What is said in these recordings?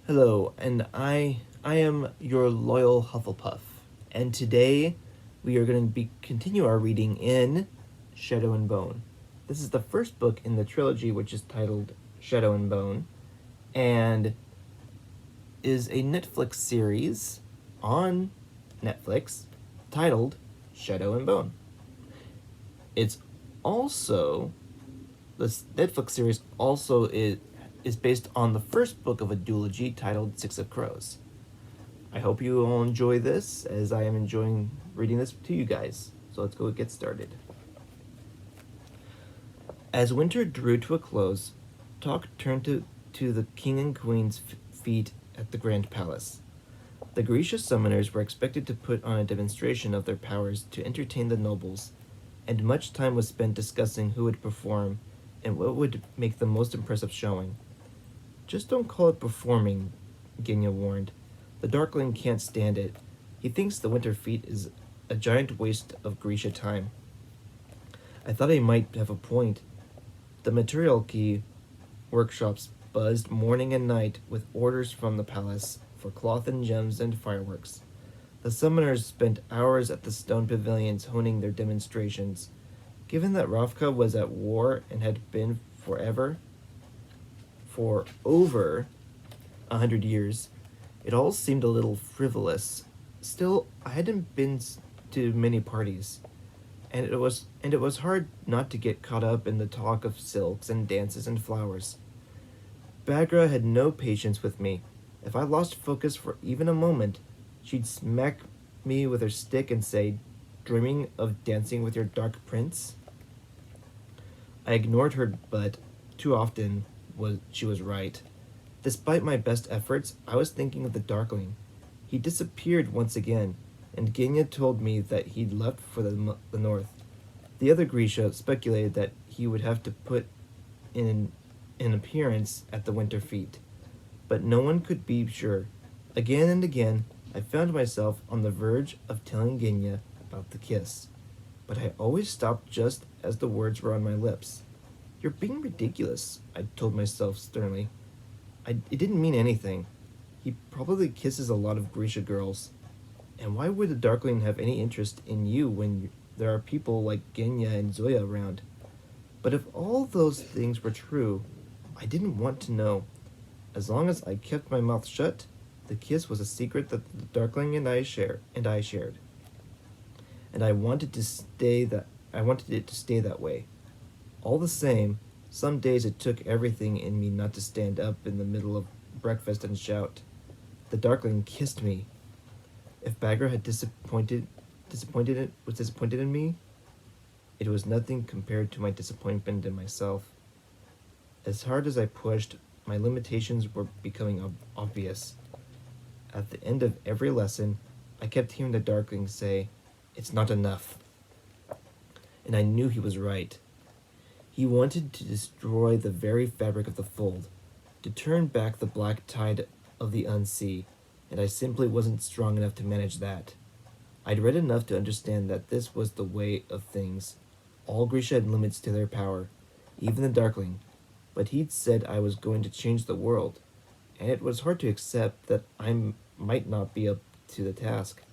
Hello, and I am your loyal Hufflepuff, and today we are going to continue our reading in Shadow and Bone. This is the first book in the trilogy, which is titled Shadow and Bone, and is a Netflix series on Netflix titled Shadow and Bone. It's also this Netflix series also is based on the first book of a duology titled Six of Crows. I hope you all enjoy this as I am enjoying reading this to you guys. So let's go get started. As winter drew to a close, talk turned to the king and queen's feet at the Grand Palace. The Grisha summoners were expected to put on a demonstration of their powers to entertain the nobles, and much time was spent discussing who would perform and what would make the most impressive showing. Just don't call it performing, Genya warned. The Darkling can't stand it. He thinks the winter feat is a giant waste of Grisha time. I thought he might have a point. The material key workshops buzzed morning and night with orders from the palace for cloth and gems and fireworks. The summoners spent hours at the stone pavilions honing their demonstrations. Given that Ravka was at war and had been for over 100 years, it all seemed a little frivolous. Still, I hadn't been to many parties, and it was hard not to get caught up in the talk of silks and dances and flowers. Bagra had no patience with me. If I lost focus for even a moment, she'd smack me with her stick and say, "Dreaming of dancing with your dark prince?" I ignored her, but too often she was right. Despite my best efforts, I was thinking of the Darkling. He disappeared once again, and Genya told me that he'd left for the north. The other Grisha speculated that he would have to put in an appearance at the winter feat, but no one could be sure. Again and again, I found myself on the verge of telling Genya about the kiss, but I always stopped just as the words were on my lips. "You're being ridiculous," I told myself sternly. It didn't mean anything. He probably kisses a lot of Grisha girls. And why would the Darkling have any interest in you when there are people like Genya and Zoya around? But if all those things were true, I didn't want to know. As long as I kept my mouth shut, the kiss was a secret that the Darkling and I shared. And I wanted it to stay that way. All the same, some days it took everything in me not to stand up in the middle of breakfast and shout, "The Darkling kissed me." If Bagra had was disappointed in me, it was nothing compared to my disappointment in myself. As hard as I pushed, my limitations were becoming obvious. At the end of every lesson, I kept hearing the Darkling say, "It's not enough." And I knew he was right. He wanted to destroy the very fabric of the fold, to turn back the black tide of the unsea, and I simply wasn't strong enough to manage that. I'd read enough to understand that this was the way of things. All Grisha had limits to their power, even the Darkling, but he'd said I was going to change the world, and it was hard to accept that I might not be up to the task.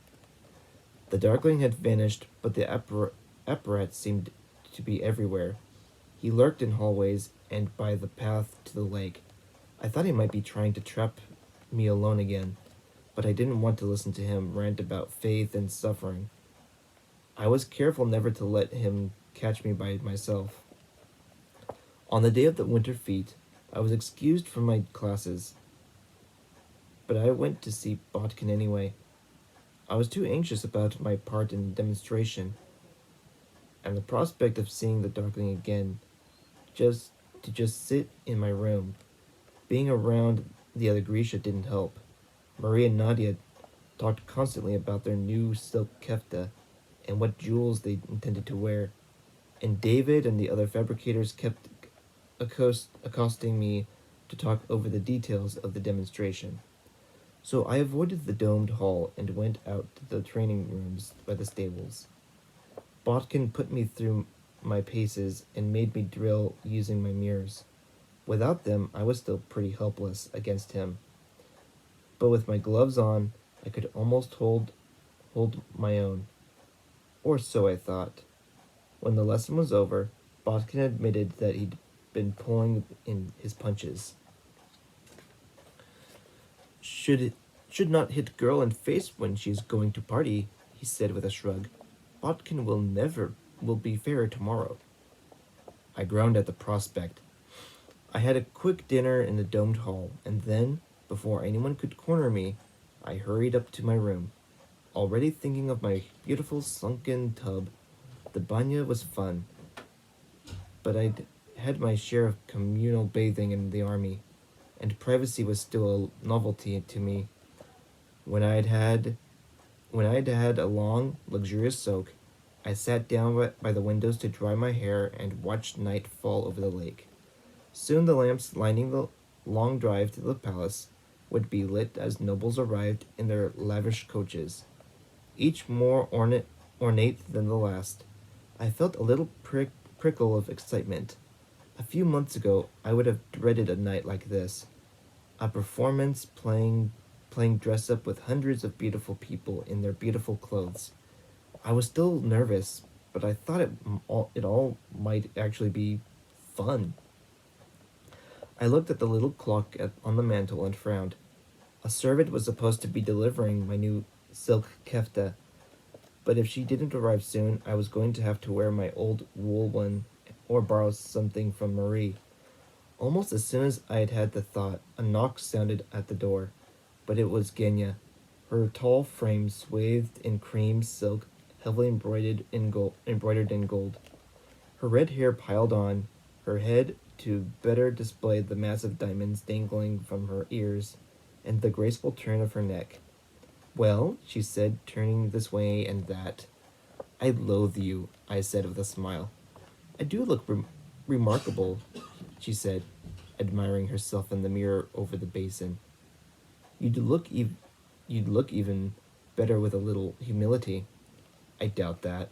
The Darkling had vanished, but the apparatus seemed to be everywhere. He lurked in hallways and by the path to the lake. I thought he might be trying to trap me alone again, but I didn't want to listen to him rant about faith and suffering. I was careful never to let him catch me by myself. On the day of the winter feat, I was excused from my classes, but I went to see Botkin anyway. I was too anxious about my part in the demonstration, and the prospect of seeing the Darkling again, just sit in my room. Being around the other Grisha didn't help. Marie and Nadia talked constantly about their new silk kefta and what jewels they intended to wear, and David and the other fabricators kept accosting me to talk over the details of the demonstration. So I avoided the domed hall and went out to the training rooms by the stables. Botkin put me through my paces and made me drill using my mirrors. Without them, I was still pretty helpless against him. but with my gloves on, I could almost hold my own. Or so I thought. When the lesson was over, Botkin admitted that he'd been pulling in his punches. Should should not hit girl in face when she's going to party, he said with a shrug. Botkin will be fairer tomorrow. I groaned at the prospect. I had a quick dinner in the domed hall, and then, before anyone could corner me, I hurried up to my room. Already thinking of my beautiful sunken tub, the banya was fun, but I'd had my share of communal bathing in the army, and privacy was still a novelty to me. When I'd had a long, luxurious soak, I sat down by the windows to dry my hair and watched night fall over the lake. Soon the lamps lining the long drive to the palace would be lit as nobles arrived in their lavish coaches, each more ornate than the last. I felt a little prickle of excitement. A few months ago, I would have dreaded a night like this. A performance playing dress up with hundreds of beautiful people in their beautiful clothes. I was still nervous, but I thought it all might actually be fun. I looked at the little clock on the mantel and frowned. A servant was supposed to be delivering my new silk kefta, but if she didn't arrive soon, I was going to have to wear my old wool one or borrow something from Marie. Almost as soon as I had had the thought, a knock sounded at the door, but it was Genya, her tall frame swathed in cream silk, heavily embroidered in gold. Her red hair piled on her head to better display the massive diamonds dangling from her ears, and the graceful turn of her neck. Well, she said, turning this way and that. I loathe you, I said with a smile. I do look remarkable, she said, admiring herself in the mirror over the basin. You'd look even better with a little humility. I doubt that.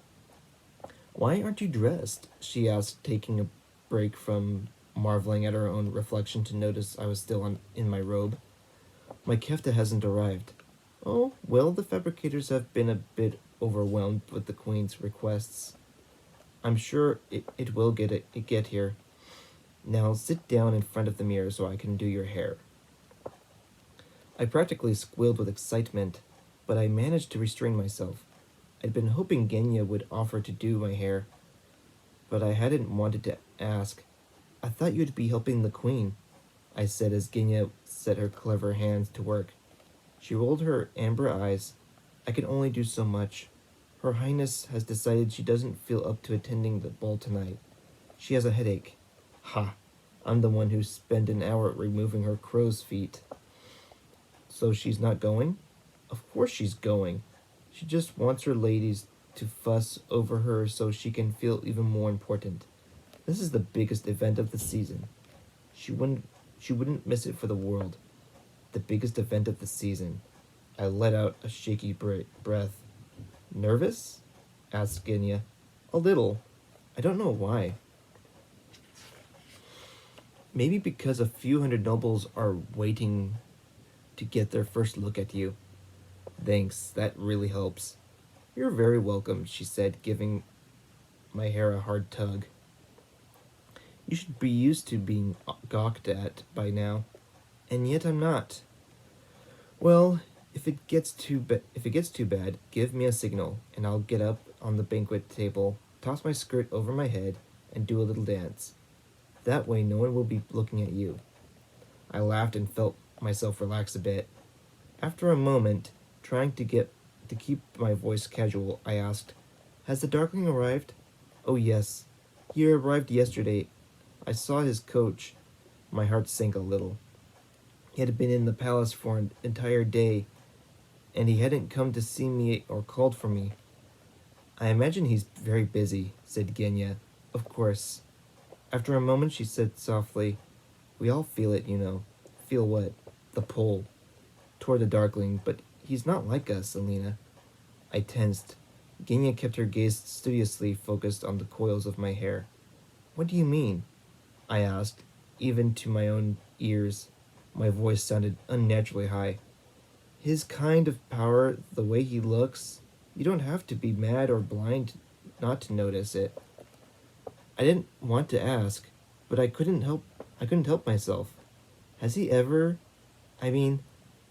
Why aren't you dressed? She asked, taking a break from marveling at her own reflection to notice I was still in my robe. My kefta hasn't arrived. Oh, well, the fabricators have been a bit overwhelmed with the Queen's requests. I'm sure it will get here. Now sit down in front of the mirror so I can do your hair. I practically squealed with excitement, but I managed to restrain myself. I'd been hoping Genya would offer to do my hair, but I hadn't wanted to ask. I thought you'd be helping the Queen, I said as Genya set her clever hands to work. She rolled her amber eyes. I can only do so much. Her Highness has decided she doesn't feel up to attending the ball tonight. She has a headache. Ha! I'm the one who spent an hour removing her crow's feet. So she's not going? Of course she's going. She just wants her ladies to fuss over her so she can feel even more important. This is the biggest event of the season. She wouldn't miss it for the world. The biggest event of the season. I let out a shaky breath. Nervous? Asked Genya. A little. I don't know why. Maybe because a few hundred nobles are waiting to get their first look at you. Thanks, that really helps. You're very welcome, she said, giving my hair a hard tug. You should be used to being gawked at by now, and yet I'm not. Well, if it gets too bad, give me a signal, and I'll get up on the banquet table, toss my skirt over my head, and do a little dance. That way no one will be looking at you. I laughed and felt myself relax a bit. After a moment, trying to keep my voice casual, I asked, Has the Darkling arrived? Oh yes, he arrived yesterday. I saw his coach. My heart sank a little. He had been in the palace for an entire day, and he hadn't come to see me or called for me. I imagine he's very busy, said Genya. Of course. After a moment she said softly, We all feel it, you know. Feel what? The pull. Toward the Darkling, but he's not like us, Alina. I tensed. Genya kept her gaze studiously focused on the coils of my hair. What do you mean? I asked, even to my own ears. My voice sounded unnaturally high. His kind of power, the way he looks, you don't have to be mad or blind not to notice it. I didn't want to ask, but I couldn't help myself. Has he ever I mean,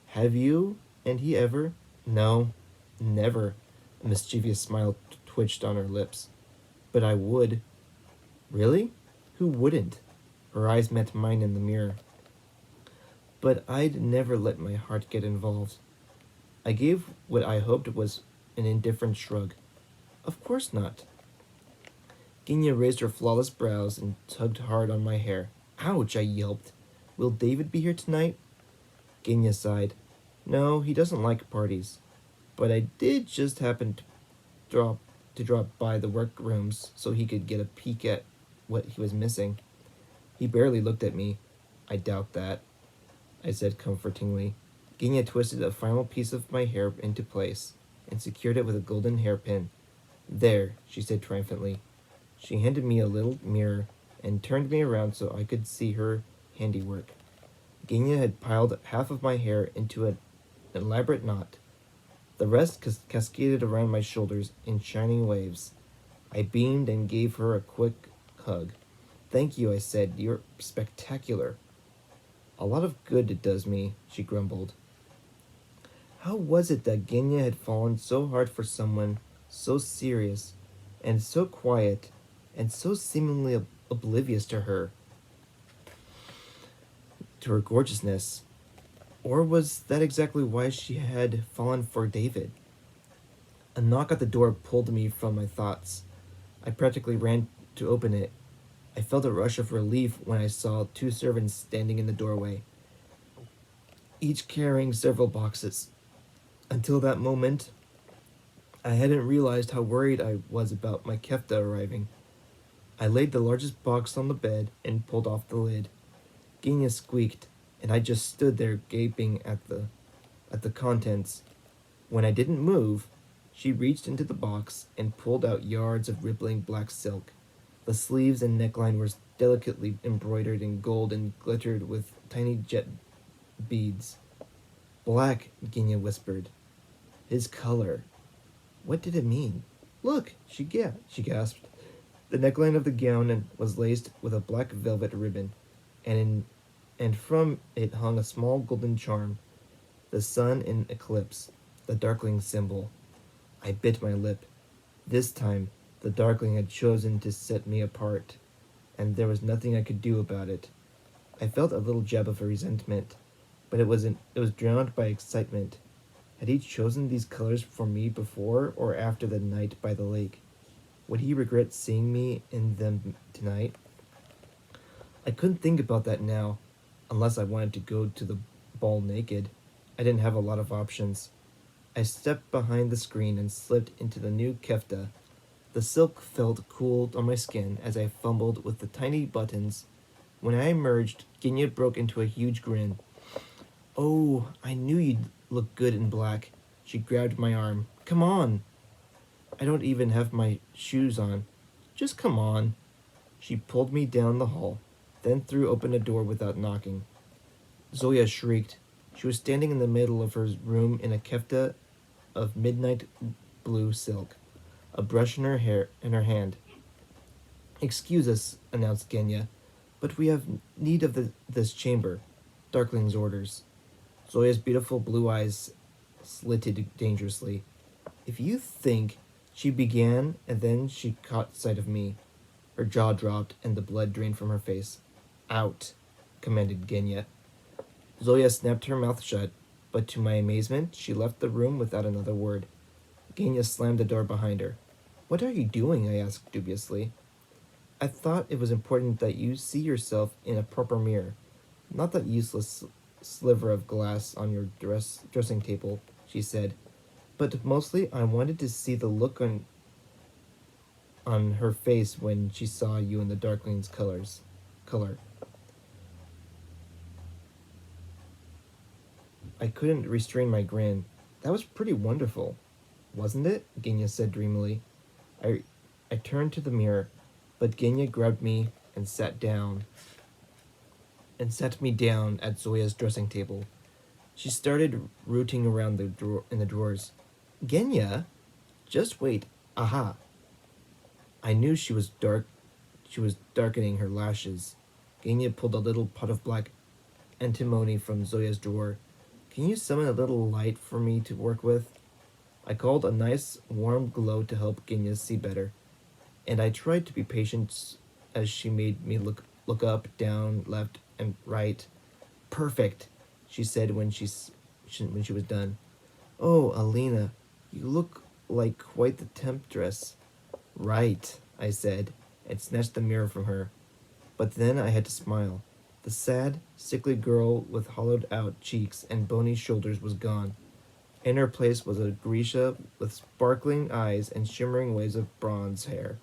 have you and he ever? No, never. A mischievous smile twitched on her lips. But I would. Really? Who wouldn't? Her eyes met mine in the mirror. But I'd never let my heart get involved. I gave what I hoped was an indifferent shrug. Of course not. Genya raised her flawless brows and tugged hard on my hair. Ouch, I yelped. Will David be here tonight? Genya sighed. No, he doesn't like parties. But I did just happen to drop by the workrooms so he could get a peek at what he was missing. He barely looked at me. I doubt that, I said comfortingly. Genya twisted a final piece of my hair into place and secured it with a golden hairpin. There, she said triumphantly. She handed me a little mirror and turned me around so I could see her handiwork. Genya had piled half of my hair into an elaborate knot. The rest cascaded around my shoulders in shining waves. I beamed and gave her a quick hug. Thank you, I said. You're spectacular. A lot of good it does me, she grumbled. How was it that Genya had fallen so hard for someone so serious and so quiet and so seemingly oblivious to her gorgeousness? Or was that exactly why she had fallen for David? A knock at the door pulled me from my thoughts. I practically ran to open it. I felt a rush of relief when I saw two servants standing in the doorway, each carrying several boxes. Until that moment, I hadn't realized how worried I was about my kefta arriving. I laid the largest box on the bed and pulled off the lid. Genya squeaked, and I just stood there gaping at the contents. When I didn't move, she reached into the box and pulled out yards of rippling black silk. The sleeves and neckline were delicately embroidered in gold and glittered with tiny jet beads. Black, Genya whispered. His color. What did it mean? Look, she gasped. The neckline of the gown was laced with a black velvet ribbon, and from it hung a small golden charm, the sun in eclipse, the Darkling symbol. I bit my lip. This time, the Darkling had chosen to set me apart, and there was nothing I could do about it. I felt a little jab of resentment, but it was drowned by excitement. Had he chosen these colors for me before or after the night by the lake? Would he regret seeing me in them tonight? I couldn't think about that now, unless I wanted to go to the ball naked. I didn't have a lot of options. I stepped behind the screen and slipped into the new kefta. The silk felt cool on my skin as I fumbled with the tiny buttons. When I emerged, Genya broke into a huge grin. Oh, I knew you'd look good in black. She grabbed my arm. Come on. I don't even have my shoes on. Just come on. She pulled me down the hall, then threw open a door without knocking. Zoya shrieked. She was standing in the middle of her room in a kefta of midnight blue silk, a brush in her hand. Excuse us, announced Genya, but we have need of this chamber. Darkling's orders. Zoya's beautiful blue eyes slitted dangerously. If you think, she began, and then she caught sight of me. Her jaw dropped, and the blood drained from her face. Out, commanded Genya. Zoya snapped her mouth shut, but to my amazement, she left the room without another word. Genya slammed the door behind her. What are you doing? I asked dubiously. I thought it was important that you see yourself in a proper mirror, not that useless sliver of glass on your dressing table, she said. But mostly I wanted to see the look on her face when she saw you in the Darkling's color. I couldn't restrain my grin. That was pretty wonderful, wasn't it? Genya said dreamily. I turned to the mirror, but Genya grabbed me and sat me down at Zoya's dressing table. She started rooting around in the drawers. Genya, just wait. Aha! I knew she was dark. She was darkening her lashes. Genya pulled a little pot of black antimony from Zoya's drawer. Can you summon a little light for me to work with? I called a nice warm glow to help Genya see better, and I tried to be patient as she made me look up, down, left, and right. Perfect, she said when she was done. Oh, Alina, you look like quite the temptress. Right, I said, and snatched the mirror from her. But then I had to smile. The sad, sickly girl with hollowed out cheeks and bony shoulders was gone. In her place was a Grisha with sparkling eyes and shimmering waves of bronze hair.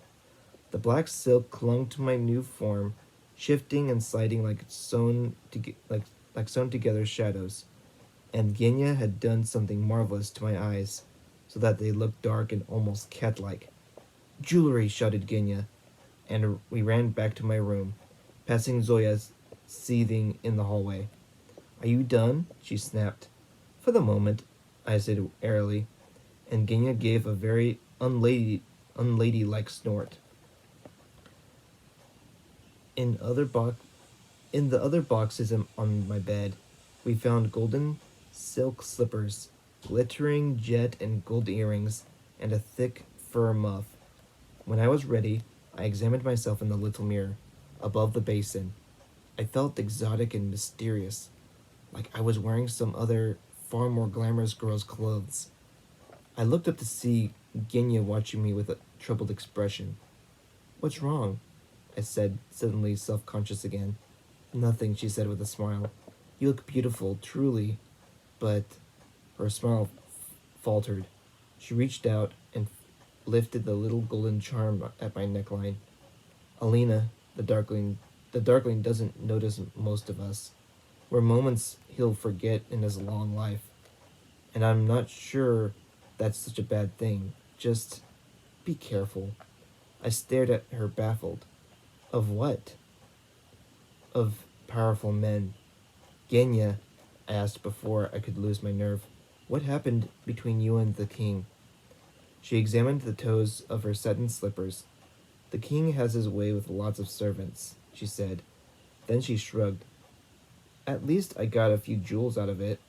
The black silk clung to my new form, shifting and sliding like sewn together shadows. And Genya had done something marvelous to my eyes, so that they looked dark and almost cat-like. Jewelry! Shouted Genya, and we ran back to my room, passing Zoya seething in the hallway. Are you done? She snapped. For the moment, I said airily, and Genya gave a very unladylike snort. In in the other boxes on my bed, we found golden silk slippers, glittering jet and gold earrings, and a thick fur muff. When I was ready, I examined myself in the little mirror above the basin. I felt exotic and mysterious, like I was wearing some other, far more glamorous girl's clothes. I looked up to see Genya watching me with a troubled expression. What's wrong? I said, suddenly self-conscious again. Nothing, she said with a smile. You look beautiful, truly. But her smile faltered. She reached out and lifted the little golden charm at my neckline. Alina, the Darkling doesn't notice most of us. We're moments he'll forget in his long life. And I'm not sure that's such a bad thing. Just be careful. I stared at her baffled. Of what? Of powerful men. Genya, I asked before I could lose my nerve, what happened between you and the king? She examined the toes of her satin slippers. The king has his way with lots of servants, she said. Then she shrugged. At least I got a few jewels out of it.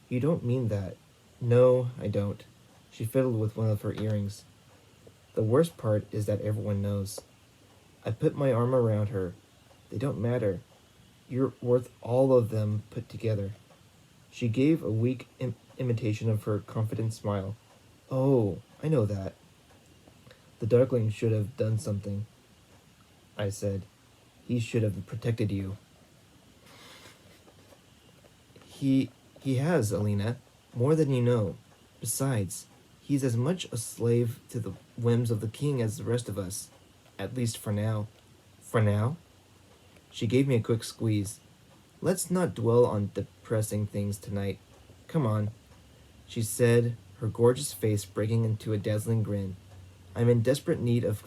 You don't mean that. No, I don't. She fiddled with one of her earrings. The worst part is that everyone knows. I put my arm around her. They don't matter. You're worth all of them put together. She gave a weak imitation of her confident smile. Oh, I know that. The Darkling should have done something, I said. He should have protected you. He has, Alina, more than you know. Besides, he's as much a slave to the whims of the king as the rest of us. At least for now. For now? She gave me a quick squeeze. Let's not dwell on depressing things tonight. Come on, she said, her gorgeous face breaking into a dazzling grin. I'm in desperate need of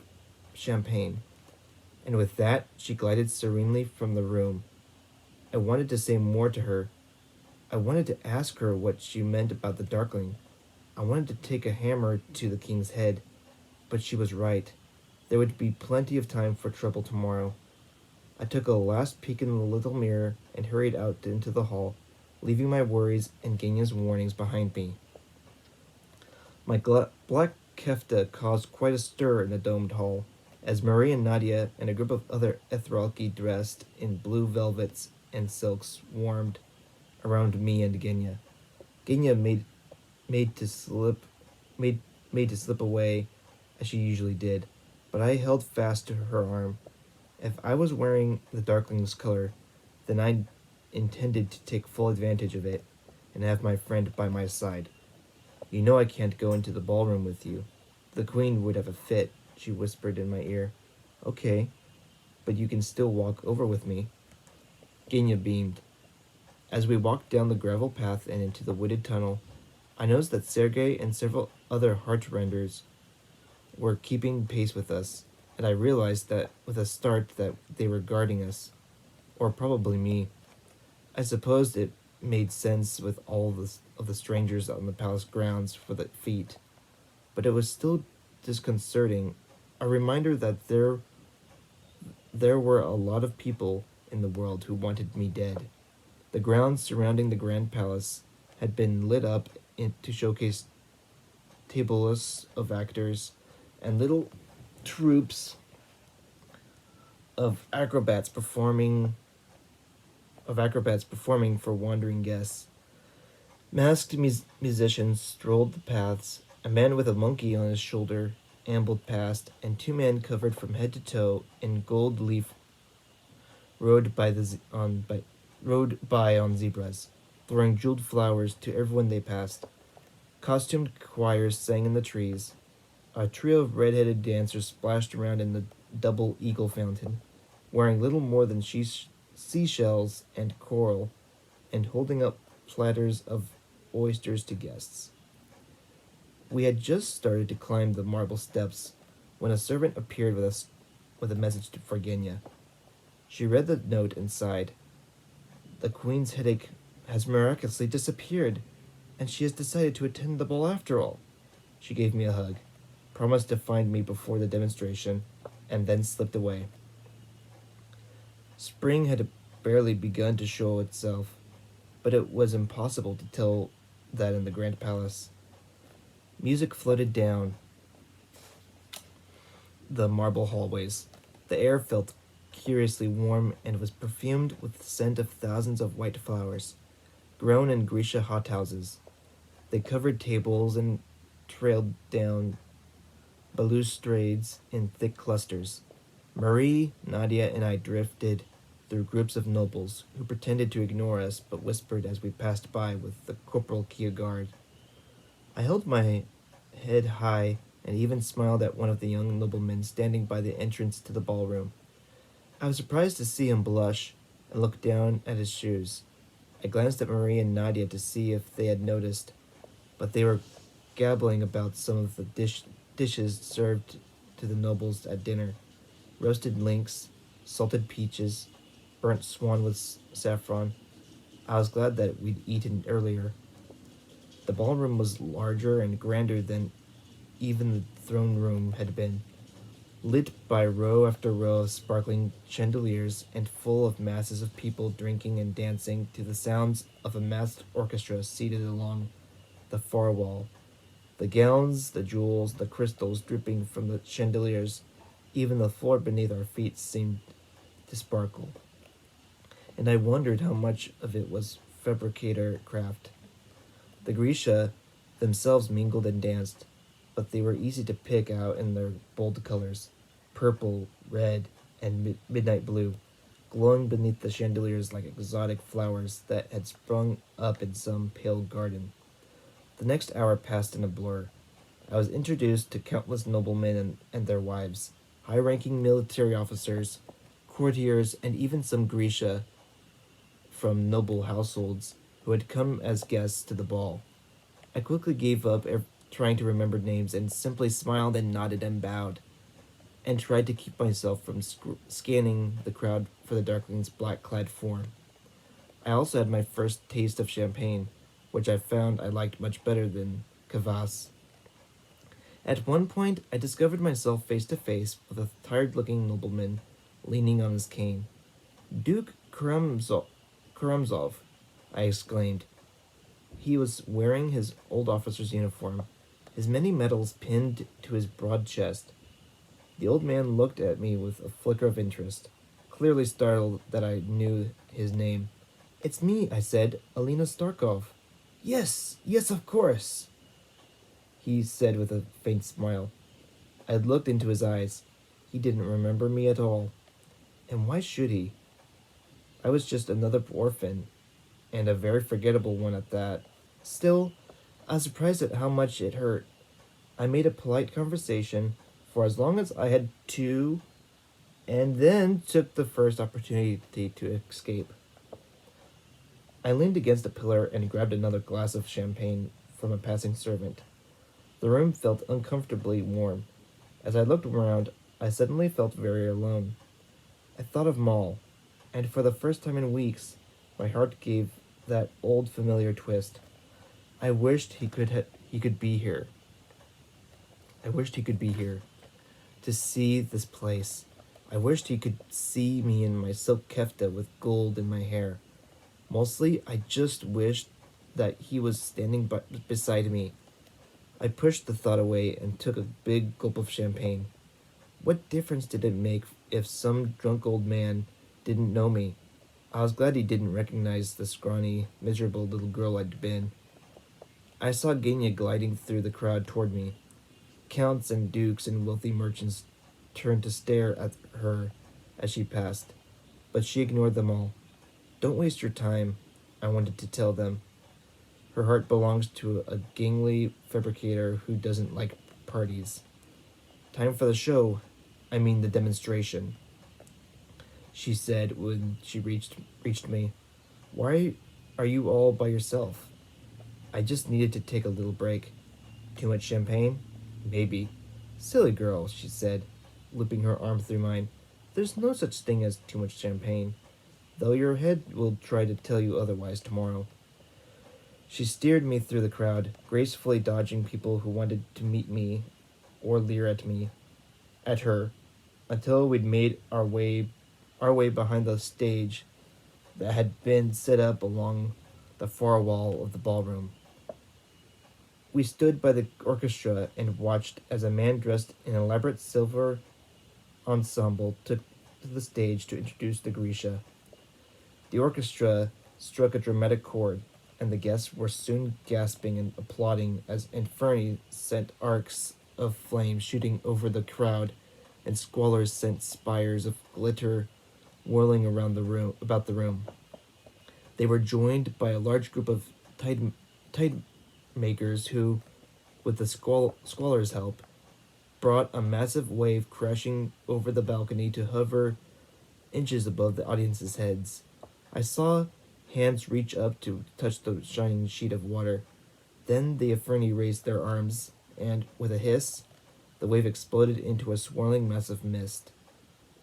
champagne. And with that, she glided serenely from the room. I wanted to say more to her. I wanted to ask her what she meant about the Darkling. I wanted to take a hammer to the king's head. But she was right. There would be plenty of time for trouble tomorrow. I took a last peek in the little mirror and hurried out into the hall, leaving my worries and Genya's warnings behind me. My black kefta caused quite a stir in the domed hall, as Marie and Nadia and a group of other Ethralki dressed in blue velvets and silks swarmed around me and Genya. Genya made to slip away, as she usually did, but I held fast to her arm. If I was wearing the Darkling's color, then I intended to take full advantage of it and have my friend by my side. You know I can't go into the ballroom with you. The Queen would have a fit, she whispered in my ear. Okay, but you can still walk over with me. Genya beamed. As we walked down the gravel path and into the wooded tunnel, I noticed that Sergei and several other heart-renders were keeping pace with us, and I realized that with a start that they were guarding us, or probably me. I supposed it made sense with all of the strangers on the palace grounds for the feat, but it was still disconcerting, a reminder that there were a lot of people in the world who wanted me dead. The grounds surrounding the Grand Palace had been lit up to showcase tables of actors and little troops of acrobats performing for wandering guests. Masked musicians strolled the paths. A man with a monkey on his shoulder ambled past, and two men covered from head to toe in gold leaf rode by on zebras, throwing jeweled flowers to everyone they passed. Costumed choirs sang in the trees. A trio of red-headed dancers splashed around in the double eagle fountain, wearing little more than seashells and coral, and holding up platters of oysters to guests. We had just started to climb the marble steps when a servant appeared with a message for Genya. She read the note and sighed. The queen's headache has miraculously disappeared, and she has decided to attend the ball after all. She gave me a hug, promised to find me before the demonstration, and then slipped away. Spring had barely begun to show itself, but it was impossible to tell that in the Grand Palace. Music floated down the marble hallways. The air felt curiously warm and was perfumed with the scent of thousands of white flowers, grown in Grisha hothouses. They covered tables and trailed down balustrades in thick clusters. Marie, Nadia, and I drifted through groups of nobles who pretended to ignore us but whispered as we passed by with the corporal guard. I held my head high and even smiled at one of the young noblemen standing by the entrance to the ballroom. I was surprised to see him blush and look down at his shoes. I glanced at Marie and Nadia to see if they had noticed, but they were gabbling about some of the dishes served to the nobles at dinner. Roasted lynx, salted peaches, burnt swan with saffron. I was glad that we'd eaten earlier. The ballroom was larger and grander than even the throne room had been, lit by row after row of sparkling chandeliers and full of masses of people drinking and dancing to the sounds of a masked orchestra seated along the far wall. The gowns, the jewels, the crystals dripping from the chandeliers, even the floor beneath our feet seemed to sparkle. And I wondered how much of it was fabricator craft. The Grisha themselves mingled and danced, but they were easy to pick out in their bold colors, purple, red, and midnight blue, glowing beneath the chandeliers like exotic flowers that had sprung up in some pale garden. The next hour passed in a blur. I was introduced to countless noblemen and their wives, high-ranking military officers, courtiers, and even some Grisha from noble households who had come as guests to the ball. I quickly gave up trying to remember names and simply smiled and nodded and bowed, and tried to keep myself from scanning the crowd for the Darkling's black-clad form. I also had my first taste of champagne, which I found I liked much better than kvass. At one point, I discovered myself face to face with a tired-looking nobleman leaning on his cane. Duke Karamzov, I exclaimed. He was wearing his old officer's uniform, his many medals pinned to his broad chest. The old man looked at me with a flicker of interest, clearly startled that I knew his name. "It's me," I said, "Alina Starkov." Yes, of course," he said with a faint smile. I had looked into his eyes. He didn't remember me at all. And why should he? I was just another orphan, and a very forgettable one at that. Still, I was surprised at how much it hurt. I made a polite conversation for as long as I had to, and then took the first opportunity to escape. I leaned against a pillar and grabbed another glass of champagne from a passing servant. The room felt uncomfortably warm. As I looked around, I suddenly felt very alone. I thought of Maul, and for the first time in weeks, my heart gave that old familiar twist. I wished he could be here. I wished he could be here to see this place. I wished he could see me in my silk kefta with gold in my hair. Mostly, I just wished that he was standing beside me. I pushed the thought away and took a big gulp of champagne. What difference did it make if some drunk old man didn't know me? I was glad he didn't recognize the scrawny, miserable little girl I'd been. I saw Genya gliding through the crowd toward me. Counts and dukes and wealthy merchants turned to stare at her as she passed, but she ignored them all. Don't waste your time, I wanted to tell them. Her heart belongs to a gangly fabricator who doesn't like parties. Time for the show, I mean the demonstration, she said when she reached me. Why are you all by yourself? I just needed to take a little break. Too much champagne? Maybe. Silly girl, she said, looping her arm through mine. There's no such thing as too much champagne, though your head will try to tell you otherwise tomorrow. She steered me through the crowd, gracefully dodging people who wanted to meet me or leer at her, until we'd made our way behind the stage that had been set up along the far wall of the ballroom. We stood by the orchestra and watched as a man dressed in an elaborate silver ensemble took to the stage to introduce the Grisha. The orchestra struck a dramatic chord, and the guests were soon gasping and applauding as Inferni sent arcs of flame shooting over the crowd, and squallers sent spires of glitter whirling about the room. They were joined by a large group of tide makers who, with the squaller's help, brought a massive wave crashing over the balcony to hover inches above the audience's heads. I saw hands reach up to touch the shining sheet of water. Then the Inferni raised their arms, and, with a hiss, the wave exploded into a swirling mass of mist.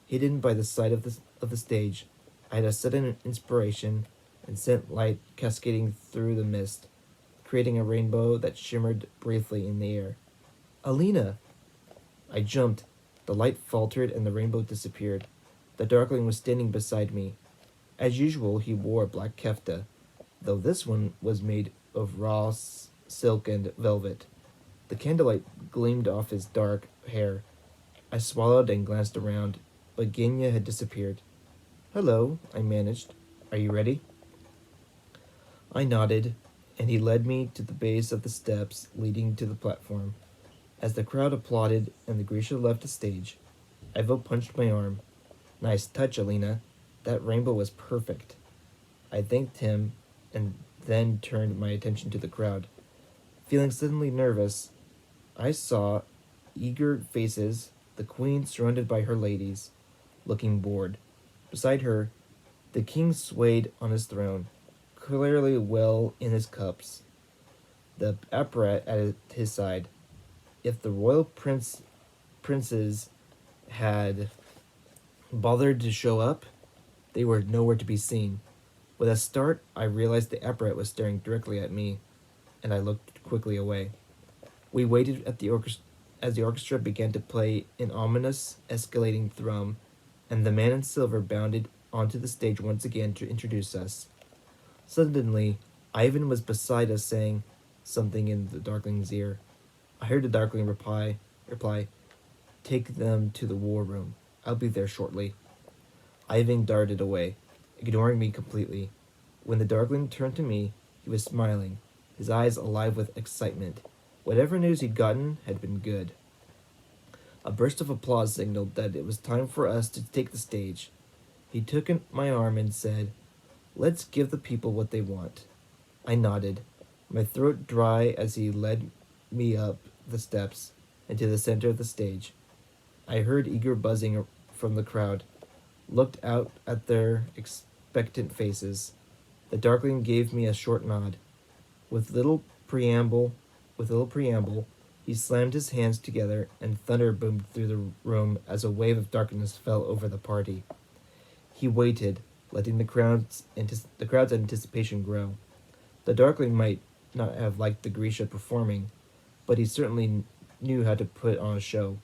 Hidden by the side of the stage, I had a sudden inspiration and sent light cascading through the mist, creating a rainbow that shimmered briefly in the air. Alina! I jumped. The light faltered and the rainbow disappeared. The Darkling was standing beside me. As usual, he wore a black kefta, though this one was made of raw silk and velvet. The candlelight gleamed off his dark hair. I swallowed and glanced around, but Genya had disappeared. Hello, I managed. Are you ready? I nodded, and he led me to the base of the steps leading to the platform. As the crowd applauded and the Grisha left the stage, Ivo punched my arm. Nice touch, Alina. That rainbow was perfect. I thanked him and then turned my attention to the crowd. Feeling suddenly nervous, I saw eager faces, the queen surrounded by her ladies, looking bored. Beside her, the king swayed on his throne, clearly well in his cups, the apparat at his side. If the royal princes had bothered to show up, they were nowhere to be seen. With a start, I realized the apparat was staring directly at me, and I looked quickly away. We waited at the as the orchestra began to play an ominous, escalating thrum, and the man in silver bounded onto the stage once again to introduce us. Suddenly, Ivan was beside us saying something in the Darkling's ear. I heard the Darkling reply, "Take them to the war room. I'll be there shortly." Ivan darted away, ignoring me completely. When the Darkling turned to me, he was smiling, his eyes alive with excitement. Whatever news he'd gotten had been good. A burst of applause signaled that it was time for us to take the stage. He took my arm and said, "Let's give the people what they want." I nodded, my throat dry as he led me up the steps and to the center of the stage. I heard eager buzzing from the crowd, looked out at their expectant faces. The Darkling gave me a short nod. With little preamble, he slammed his hands together and thunder boomed through the room as a wave of darkness fell over the party. He waited, letting the crowd's anticipation grow. The Darkling might not have liked the Grisha performing, but he certainly knew how to put on a show.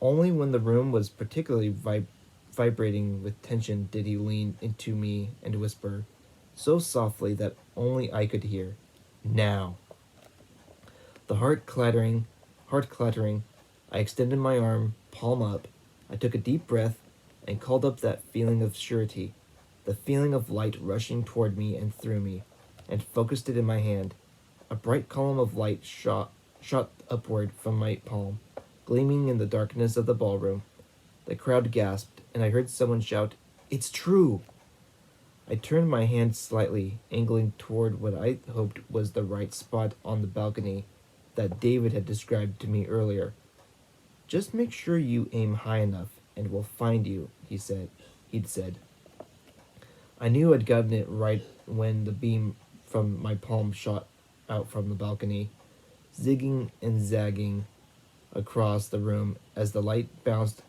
Only when the room was particularly vibrating with tension did he lean into me and whisper, so softly that only I could hear, "Now." The heart clattering, I extended my arm, palm up. I took a deep breath and called up that feeling of surety, the feeling of light rushing toward me and through me, and focused it in my hand. A bright column of light shot upward from my palm, gleaming in the darkness of the ballroom. The crowd gasped, and I heard someone shout, "It's true!" I turned my hand slightly, angling toward what I hoped was the right spot on the balcony that David had described to me earlier. "Just make sure you aim high enough, and we'll find you," he'd said. I knew I'd gotten it right when the beam from my palm shot out from the balcony, zigging and zagging across the room as the light bounced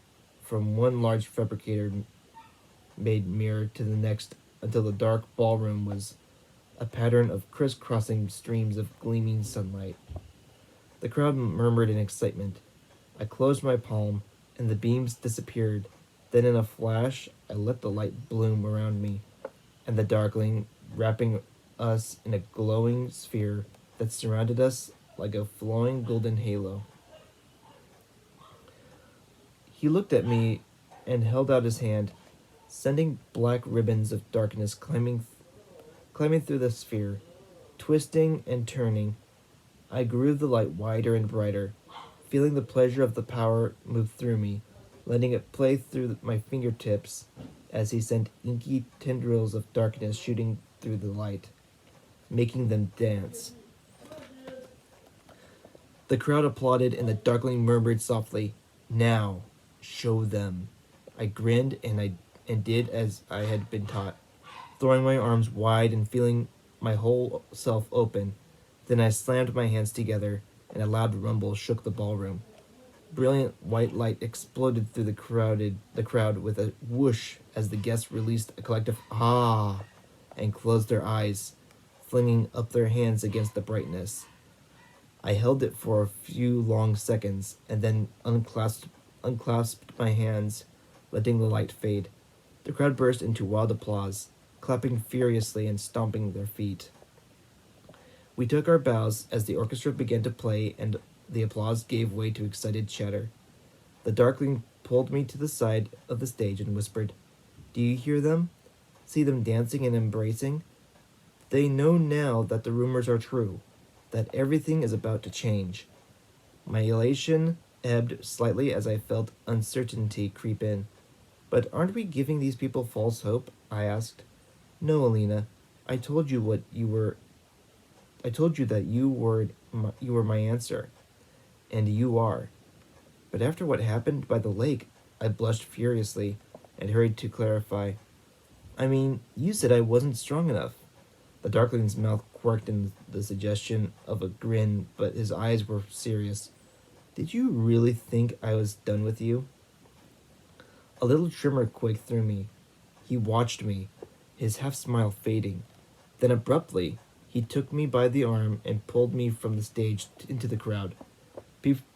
from one large fabricator-made mirror to the next until the dark ballroom was a pattern of crisscrossing streams of gleaming sunlight. The crowd murmured in excitement. I closed my palm, and the beams disappeared. Then in a flash, I let the light bloom around me, and the Darkling, wrapping us in a glowing sphere that surrounded us like a flowing golden halo. He looked at me and held out his hand, sending black ribbons of darkness climbing through the sphere. Twisting and turning, I grew the light wider and brighter, feeling the pleasure of the power move through me, letting it play through my fingertips as he sent inky tendrils of darkness shooting through the light, making them dance. The crowd applauded, and the Darkling murmured softly, "Now, show them." I grinned and did as I had been taught, throwing my arms wide and feeling my whole self open. Then I slammed my hands together, and a loud rumble shook the ballroom. Brilliant white light exploded through the crowd with a whoosh as the guests released a collective "ah" and closed their eyes, flinging up their hands against the brightness. I held it for a few long seconds, and then unclasped my hands, letting the light fade. The crowd burst into wild applause, clapping furiously and stomping their feet. We took our bows as the orchestra began to play, and the applause gave way to excited chatter. The Darkling pulled me to the side of the stage and whispered, "Do you hear them? See them dancing and embracing? They know now that the rumors are true, that everything is about to change." My elation ebbed slightly as I felt uncertainty creep in. "But aren't we giving these people false hope?" I asked. "No, Alina. I told you that you were my answer, and you are." But after what happened by the lake, I blushed furiously and hurried to clarify. "I mean, you said I wasn't strong enough." The Darkling's mouth quirked in the suggestion of a grin, but his eyes were serious. "Did you really think I was done with you?" A little tremor quaked through me. He watched me, his half-smile fading. Then abruptly, he took me by the arm and pulled me from the stage into the crowd.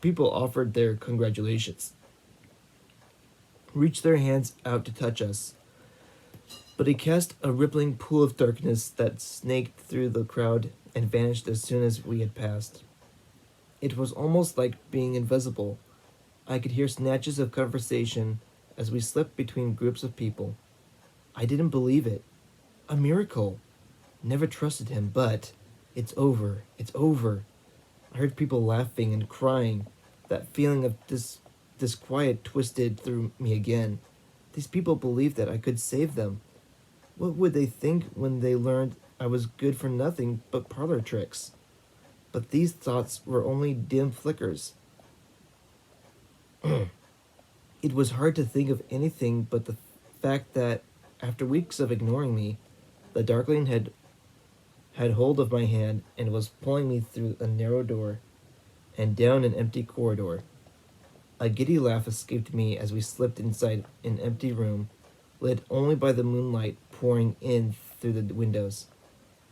People offered their congratulations, reached their hands out to touch us. But he cast a rippling pool of darkness that snaked through the crowd and vanished as soon as we had passed. It was almost like being invisible. I could hear snatches of conversation as we slipped between groups of people. I didn't believe it. A miracle. Never trusted him, but it's over. It's over. I heard people laughing and crying. That feeling of disquiet twisted through me again. These people believed that I could save them. What would they think when they learned I was good for nothing but parlor tricks? But these thoughts were only dim flickers. It was hard to think of anything but the fact that, after weeks of ignoring me, the Darkling had hold of my hand and was pulling me through a narrow door and down an empty corridor. A giddy laugh escaped me as we slipped inside an empty room, lit only by the moonlight pouring in through the windows.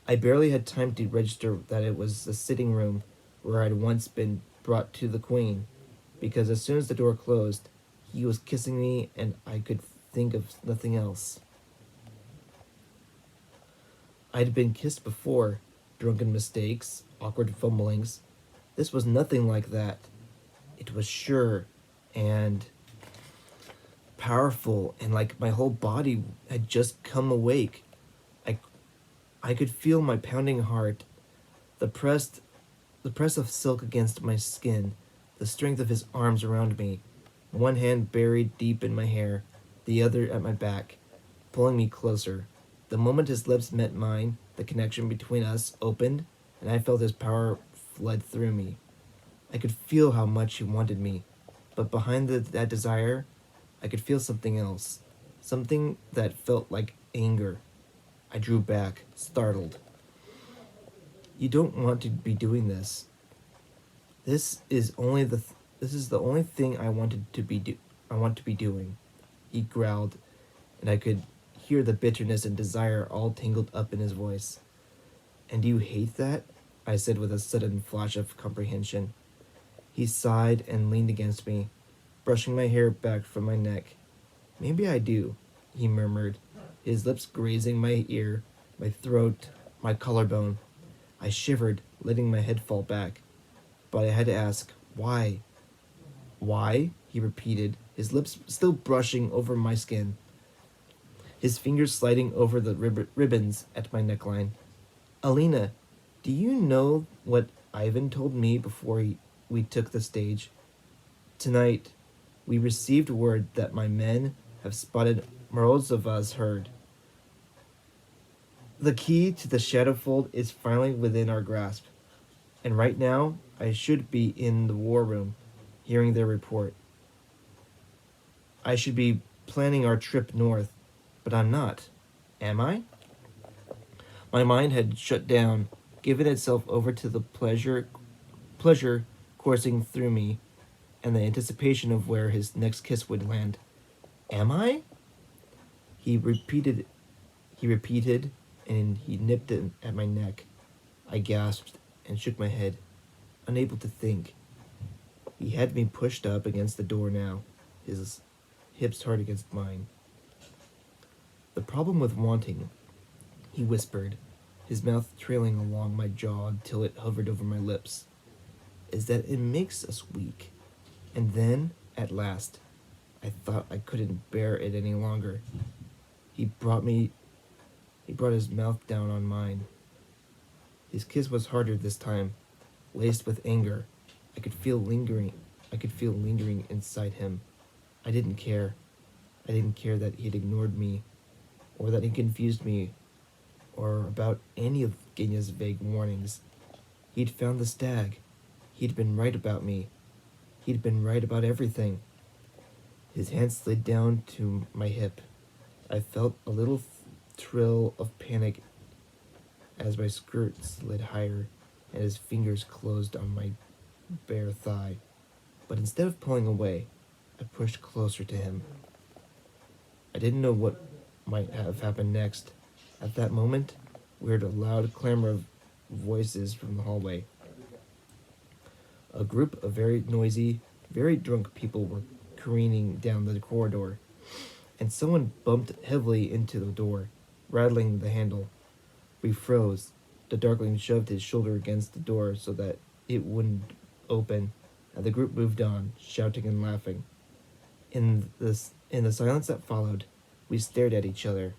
I barely had time to register that it was the sitting room where I'd once been brought to the Queen, because as soon as the door closed, he was kissing me and I could think of nothing else. I'd been kissed before, drunken mistakes, awkward fumblings. This was nothing like that. It was sure and powerful, and like my whole body had just come awake. I, I could feel my pounding heart, the pressed the press of silk against my skin, the strength of his arms around me, one hand buried deep in my hair, the other at my back, pulling me closer. The moment his lips met mine, the connection between us opened, and I felt his power flood through me. I could feel how much he wanted me, but behind that desire, I could feel something else, something that felt like anger. I drew back, startled. You don't want to be doing this. This is the only thing I want to be doing. He growled, and I could hear the bitterness and desire all tangled up in his voice. And do you hate that? I said with a sudden flash of comprehension. He sighed and leaned against me, brushing my hair back from my neck. Maybe I do, he murmured, his lips grazing my ear, my throat, my collarbone. I shivered, letting my head fall back. But I had to ask, why? Why? He repeated, his lips still brushing over my skin, his fingers sliding over the ribbons at my neckline. Alina, do you know what Ivan told me before we took the stage? Tonight, we received word that my men have spotted Morozov's herd. The key to the Shadowfold is finally within our grasp, and right now I should be in the war room, hearing their report. I should be planning our trip north, but I'm not. Am I? My mind had shut down, given itself over to the pleasure coursing through me, and the anticipation of where his next kiss would land. Am I? He repeated, and he nipped it at my neck. I gasped and shook my head, unable to think. He had me pushed up against the door now, his hips hard against mine. The problem with wanting, he whispered, his mouth trailing along my jaw until it hovered over my lips, is that it makes us weak. And then, at last, I thought I couldn't bear it any longer. He brought his mouth down on mine. His kiss was harder this time, laced with anger. I could feel lingering inside him. I didn't care. I didn't care that he'd ignored me, or that he confused me, or about any of Genya's vague warnings. He'd found the stag. He'd been right about me. He'd been right about everything. His hand slid down to my hip. I felt a little thrill of panic as my skirt slid higher and his fingers closed on my bare thigh. But instead of pulling away, I pushed closer to him. I didn't know what might have happened next. At that moment, we heard a loud clamor of voices from the hallway. A group of very noisy, very drunk people were careening down the corridor, and someone bumped heavily into the door, rattling the handle. We froze. The Darkling shoved his shoulder against the door so that it wouldn't open, and the group moved on, shouting and laughing. In the silence that followed, we stared at each other.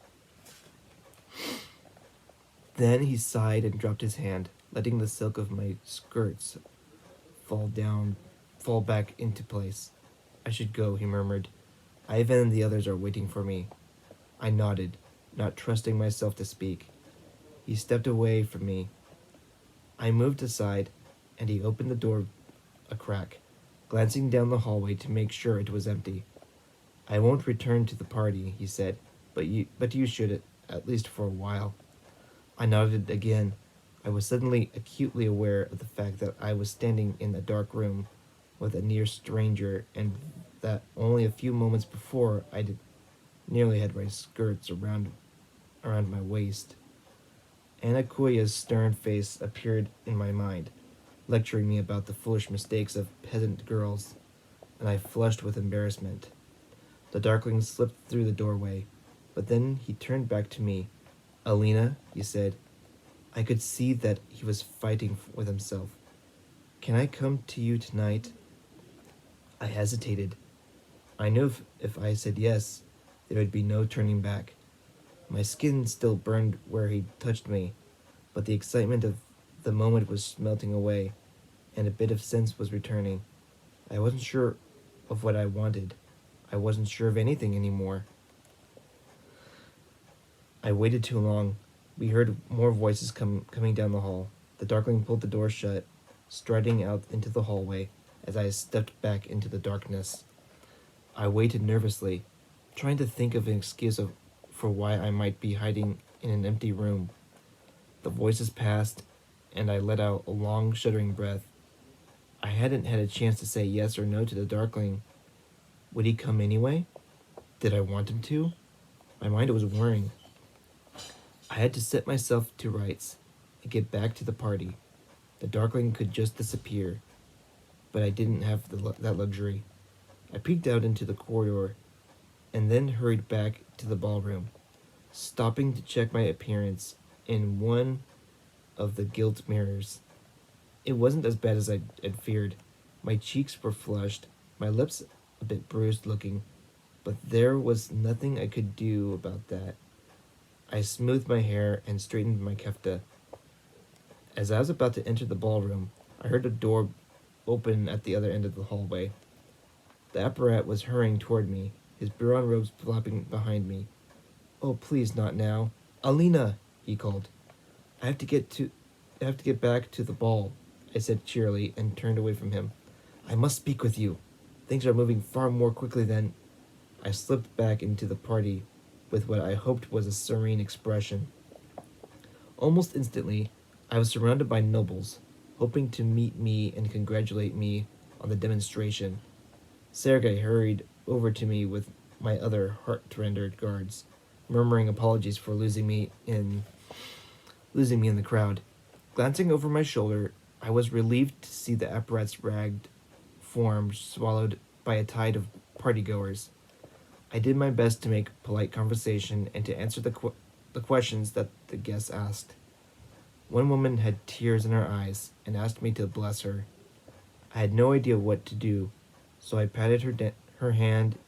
Then he sighed and dropped his hand, letting the silk of my skirts fall back into place. I should go, he murmured. Ivan and the others are waiting for me. I nodded, not trusting myself to speak. He stepped away from me. I moved aside, and he opened the door a crack, glancing down the hallway to make sure it was empty. I won't return to the party, he said, but you should, at least for a while. I nodded again. I was suddenly acutely aware of the fact that I was standing in a dark room with a near stranger, and that only a few moments before I nearly had my skirts around around my waist. Anakuya's stern face appeared in my mind, lecturing me about the foolish mistakes of peasant girls, and I flushed with embarrassment. The Darkling slipped through the doorway, but then he turned back to me. "Alina," he said. I could see that he was fighting with himself. "Can I come to you tonight?" I hesitated. I knew if I said yes, there would be no turning back. My skin still burned where he touched me, but the excitement of the moment was melting away, and a bit of sense was returning. I wasn't sure of what I wanted. I wasn't sure of anything anymore. I waited too long. We heard more voices coming down the hall. The Darkling pulled the door shut, striding out into the hallway as I stepped back into the darkness. I waited nervously, trying to think of an excuse for why I might be hiding in an empty room. The voices passed, and I let out a long, shuddering breath. I hadn't had a chance to say yes or no to the Darkling. Would he come anyway? Did I want him to? My mind was whirring. I had to set myself to rights and get back to the party. The Darkling could just disappear, but I didn't have that luxury. I peeked out into the corridor and then hurried back to the ballroom, stopping to check my appearance in one of the gilt mirrors. It wasn't as bad as I had feared. My cheeks were flushed, my lips a bit bruised looking, but there was nothing I could do about that. I smoothed my hair and straightened my kefta. As I was about to enter the ballroom, I heard a door open at the other end of the hallway. The apparat was hurrying toward me, his Buron robes flapping behind me. "Oh, please, not now. Alina," he called. I have to get back to the ball," I said cheerily and turned away from him. "I must speak with you. Things are moving far more quickly than—" I slipped back into the party with what I hoped was a serene expression. Almost instantly, I was surrounded by nobles, hoping to meet me and congratulate me on the demonstration. Sergei hurried over to me with my other heart-rendered guards, murmuring apologies for losing me in the crowd. Glancing over my shoulder, I was relieved to see the apparat's ragged form swallowed by a tide of partygoers. I did my best to make polite conversation and to answer the questions that the guests asked. One woman had tears in her eyes and asked me to bless her. I had no idea what to do, so I patted her hand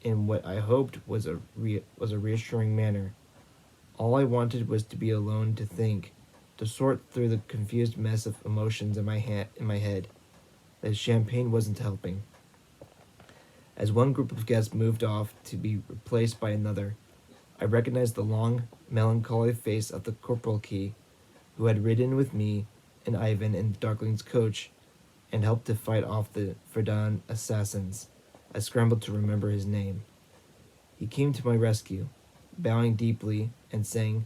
in what I hoped was a reassuring manner. All I wanted was to be alone to think, to sort through the confused mess of emotions in my head. The champagne wasn't helping. As one group of guests moved off to be replaced by another, I recognized the long, melancholy face of the Corporal Key, who had ridden with me and Ivan in Darkling's coach and helped to fight off the Verdun assassins. I scrambled to remember his name. He came to my rescue, bowing deeply and saying,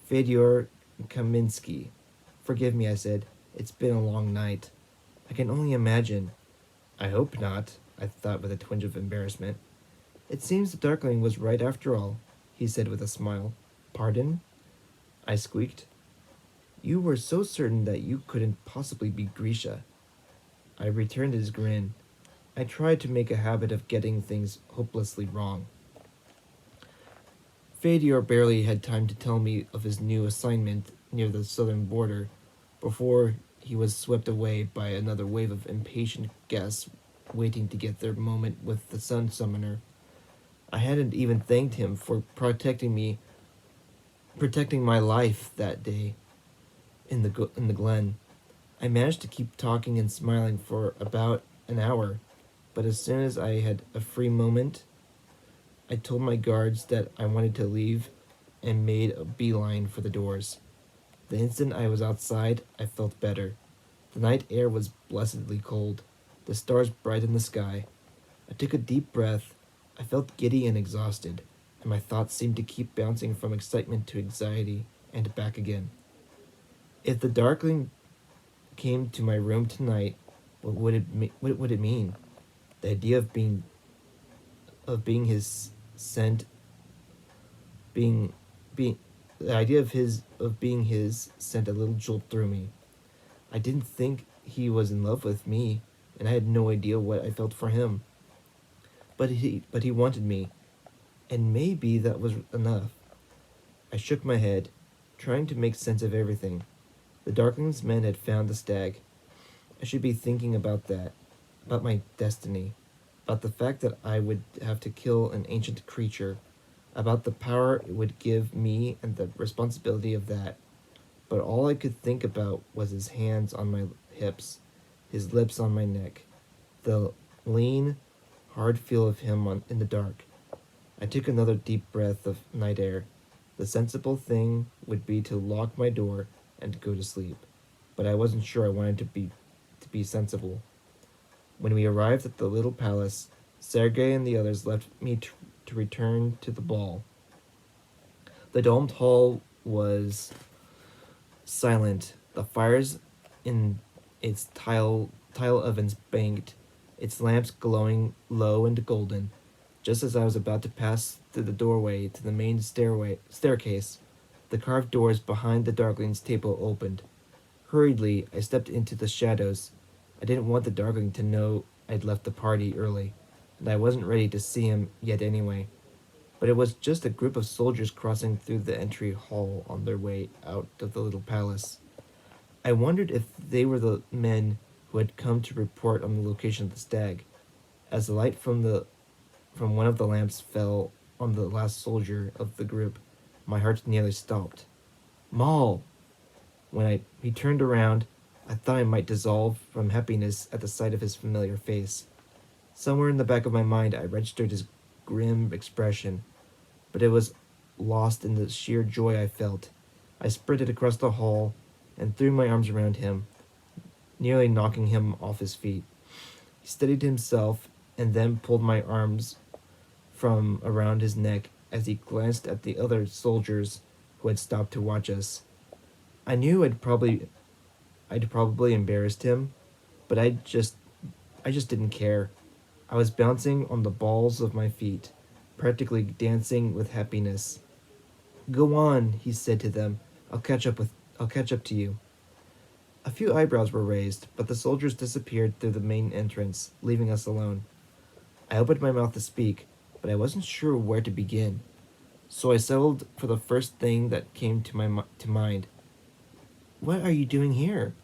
"Fyodor Kaminsky." "Forgive me," I said. "It's been a long night." "I can only imagine." "I hope not," I thought with a twinge of embarrassment. "It seems the Darkling was right after all," he said with a smile. "Pardon?" I squeaked. "You were so certain that you couldn't possibly be Grisha." I returned his grin. I tried to make a habit of getting things hopelessly wrong. Fyodor barely had time to tell me of his new assignment near the southern border before he was swept away by another wave of impatient guests waiting to get their moment with the Sun Summoner. I hadn't even thanked him for protecting my life that day in the glen. I managed to keep talking and smiling for about an hour, but as soon as I had a free moment, I told my guards that I wanted to leave and made a beeline for the doors. The instant I was outside, I felt better. The night air was blessedly cold, the stars bright in the sky. I took a deep breath. I felt giddy and exhausted, and my thoughts seemed to keep bouncing from excitement to anxiety and back again. If the Darkling came to my room tonight, what would it mean? The idea of being his scent, being being the idea of being his sent a little jolt through me. I didn't think he was in love with me, and I had no idea what I felt for him. But he wanted me, and maybe that was enough. I shook my head, trying to make sense of everything. The Darkling's men had found the stag. I should be thinking about that, about my destiny, about the fact that I would have to kill an ancient creature, about the power it would give me and the responsibility of that. But all I could think about was his hands on my hips, his lips on my neck, the lean, hard feel of him in the dark. I took another deep breath of night air. The sensible thing would be to lock my door and go to sleep, but I wasn't sure I wanted to be sensible. When we arrived at the little palace, Sergei and the others left me to return to the ball. The domed hall was silent. The fires in its tile ovens banked, its lamps glowing low and golden. Just as I was about to pass through the doorway to the main staircase, the carved doors behind the Darkling's table opened. Hurriedly, I stepped into the shadows. I didn't want the Darkling to know I'd left the party early, and I wasn't ready to see him yet anyway. But it was just a group of soldiers crossing through the entry hall on their way out of the little palace. I wondered if they were the men who had come to report on the location of the stag. As the light from one of the lamps fell on the last soldier of the group, my heart nearly stopped. Maul! When he turned around, I thought I might dissolve from happiness at the sight of his familiar face. Somewhere in the back of my mind I registered his grim expression, but it was lost in the sheer joy I felt. I sprinted across the hall and threw my arms around him, nearly knocking him off his feet. He steadied himself and then pulled my arms from around his neck as he glanced at the other soldiers who had stopped to watch us. I knew I'd probably embarrassed him, but I just didn't care. I was bouncing on the balls of my feet, practically dancing with happiness. Go on, he said to them. I'll catch up to you. A few eyebrows were raised, but the soldiers disappeared through the main entrance, leaving us alone. I opened my mouth to speak, but I wasn't sure where to begin. So I settled for the first thing that came to mind. What are you doing here?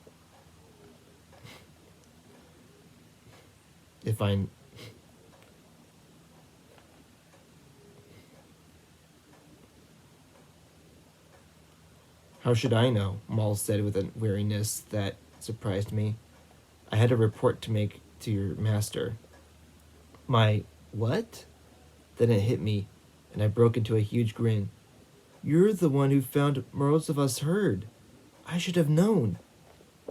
How should I know? Maul said with a weariness that surprised me. I had a report to make to your master. My what? Then it hit me, and I broke into a huge grin. You're the one who found most of us heard. I should have known.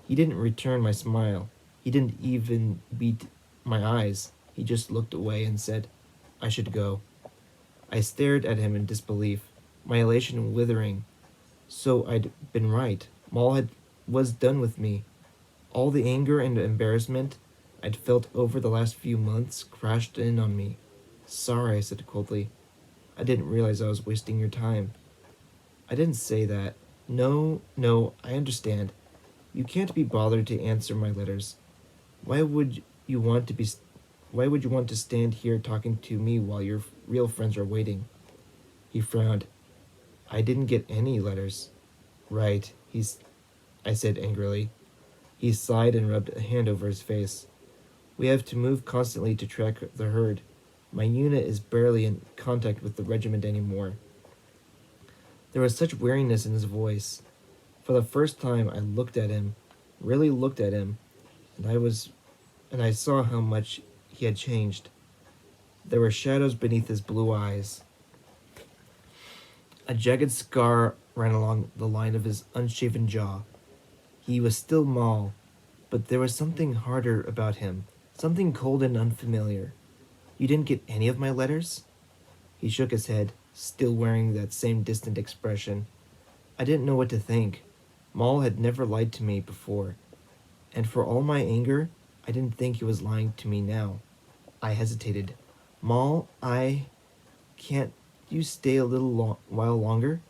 He didn't return my smile. He didn't even beat my eyes. He just looked away and said, I should go. I stared at him in disbelief, my elation withering. So I'd been right. Maul was done with me. All the anger and embarrassment I'd felt over the last few months crashed in on me. Sorry, I said coldly. I didn't realize I was wasting your time. I didn't say that. No, I understand. You can't be bothered to answer my letters. Why would you want to stand here talking to me while your real friends are waiting? He frowned. I didn't get any letters. Right, I said angrily. He sighed and rubbed a hand over his face. We have to move constantly to track the herd. My unit is barely in contact with the regiment anymore. There was such weariness in his voice. For the first time I really looked at him, and I saw how much he had changed. There were shadows beneath his blue eyes. A jagged scar ran along the line of his unshaven jaw. He was still Maul, but there was something harder about him, something cold and unfamiliar. You didn't get any of my letters? He shook his head, still wearing that same distant expression. I didn't know what to think. Maul had never lied to me before, and for all my anger, I didn't think he was lying to me now. I hesitated. Maul, can't you stay a little while longer?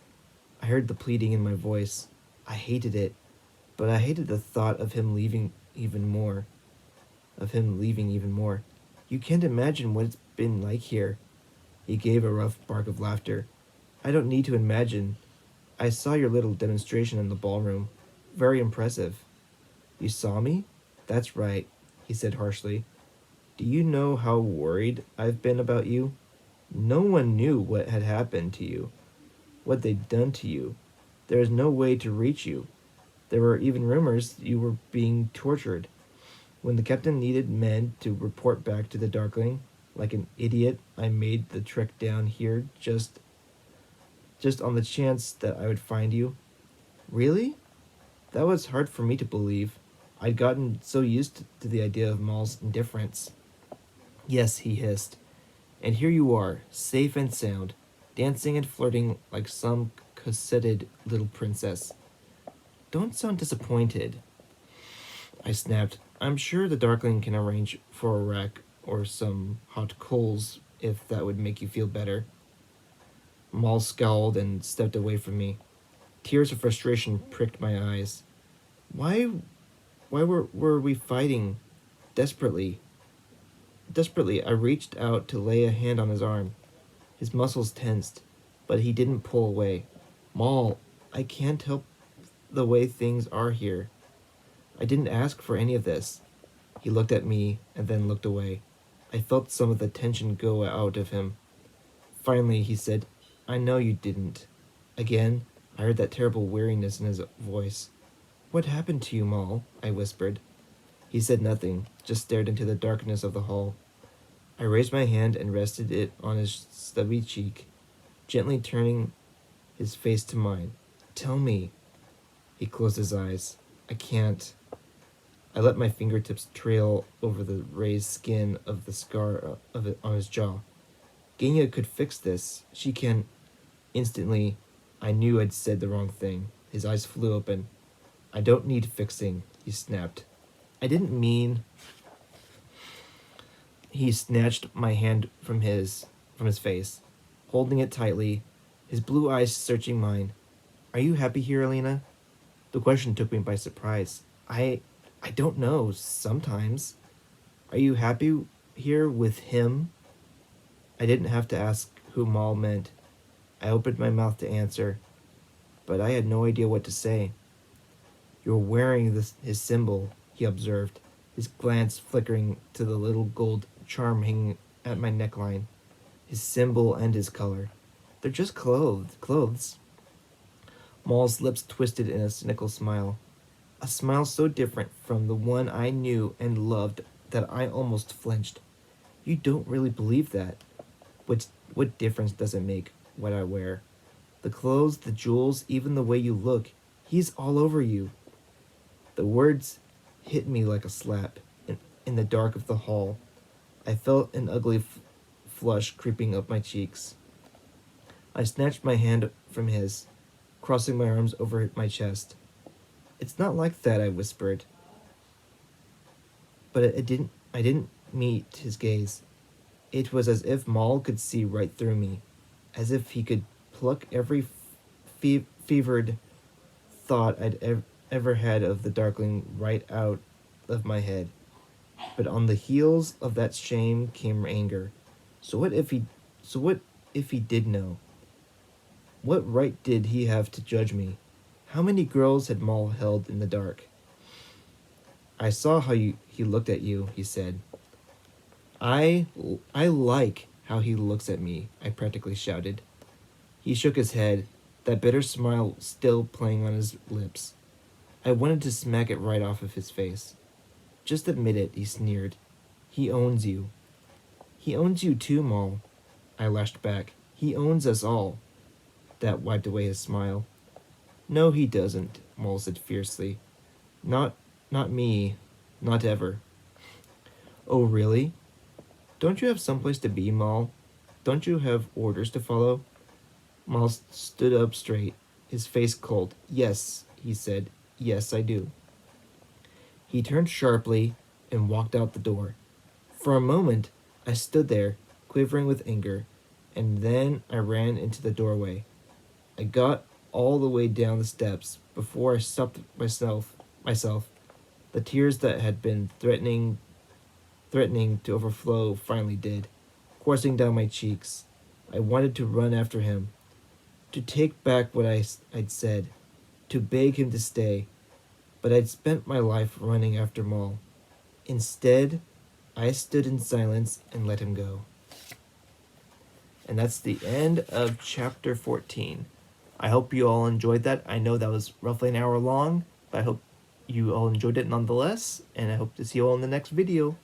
I heard the pleading in my voice. I hated it, but I hated the thought of him leaving even more. You can't imagine what it's been like here. He gave a rough bark of laughter. I don't need to imagine. I saw your little demonstration in the ballroom. Very impressive. You saw me? That's right, he said harshly. Do you know how worried I've been about you? No one knew what had happened to you, what they'd done to you. There is no way to reach you. There were even rumors you were being tortured. When the captain needed men to report back to the Darkling, like an idiot, I made the trek down here just on the chance that I would find you. Really? That was hard for me to believe. I'd gotten so used to the idea of Maul's indifference. Yes, he hissed. And here you are, safe and sound, dancing and flirting like some cosseted little princess. Don't sound disappointed. I snapped. I'm sure the Darkling can arrange for a rack or some hot coals if that would make you feel better. Maul scowled and stepped away from me. Tears of frustration pricked my eyes. Why were we fighting? Desperately. Desperately, I reached out to lay a hand on his arm. His muscles tensed, but he didn't pull away. Maul, I can't help the way things are here. I didn't ask for any of this. He looked at me and then looked away. I felt some of the tension go out of him. Finally, he said, I know you didn't. Again, I heard that terrible weariness in his voice. What happened to you, Maul? I whispered. He said nothing, just stared into the darkness of the hall. I raised my hand and rested it on his stubby cheek, gently turning his face to mine. Tell me. He closed his eyes. I can't. I let my fingertips trail over the raised skin of the scar of it on his jaw. Genya could fix this. She can. Instantly, I knew I'd said the wrong thing. His eyes flew open. I don't need fixing, he snapped. I didn't mean... He snatched my hand from his face, holding it tightly, his blue eyes searching mine. Are you happy here, Alina? The question took me by surprise. I don't know, sometimes. Are you happy here with him? I didn't have to ask who Maul meant. I opened my mouth to answer, but I had no idea what to say. You're wearing his symbol, he observed, his glance flickering to the little gold charm hanging at my neckline. His symbol and his color. They're just clothes. Maul's lips twisted in a cynical smile. A smile so different from the one I knew and loved that I almost flinched. You don't really believe that. What difference does it make what I wear? The clothes, the jewels, even the way you look. He's all over you. The words hit me like a slap in the dark of the hall. I felt an ugly flush creeping up my cheeks. I snatched my hand from his, crossing my arms over my chest. It's not like that, I whispered. But I didn't meet his gaze. It was as if Maul could see right through me, as if he could pluck every fevered thought I'd ever had of the Darkling right out of my head. But on the heels of that shame came anger. So what if he did know? What right did he have to judge me? How many girls had Maul held in the dark? I saw how he looked at you, he said. I like how he looks at me, I practically shouted. He shook his head, that bitter smile still playing on his lips. I wanted to smack it right off of his face. Just admit it, he sneered. He owns you. He owns you too, Maul. I lashed back. He owns us all. That wiped away his smile. No, he doesn't, Maul said fiercely. Not me. Not ever. Oh, really? Don't you have someplace to be, Maul? Don't you have orders to follow? Maul stood up straight, his face cold. Yes, he said. Yes, I do. He turned sharply and walked out the door. For a moment, I stood there, quivering with anger, and then I ran into the doorway. I got all the way down the steps before I stopped myself. The tears that had been threatening to overflow finally did, coursing down my cheeks. I wanted to run after him, to take back what I'd said, to beg him to stay, but I'd spent my life running after Maul. Instead, I stood in silence and let him go. And that's the end of chapter 14. I hope you all enjoyed that. I know that was roughly an hour long, but I hope you all enjoyed it nonetheless, and I hope to see you all in the next video.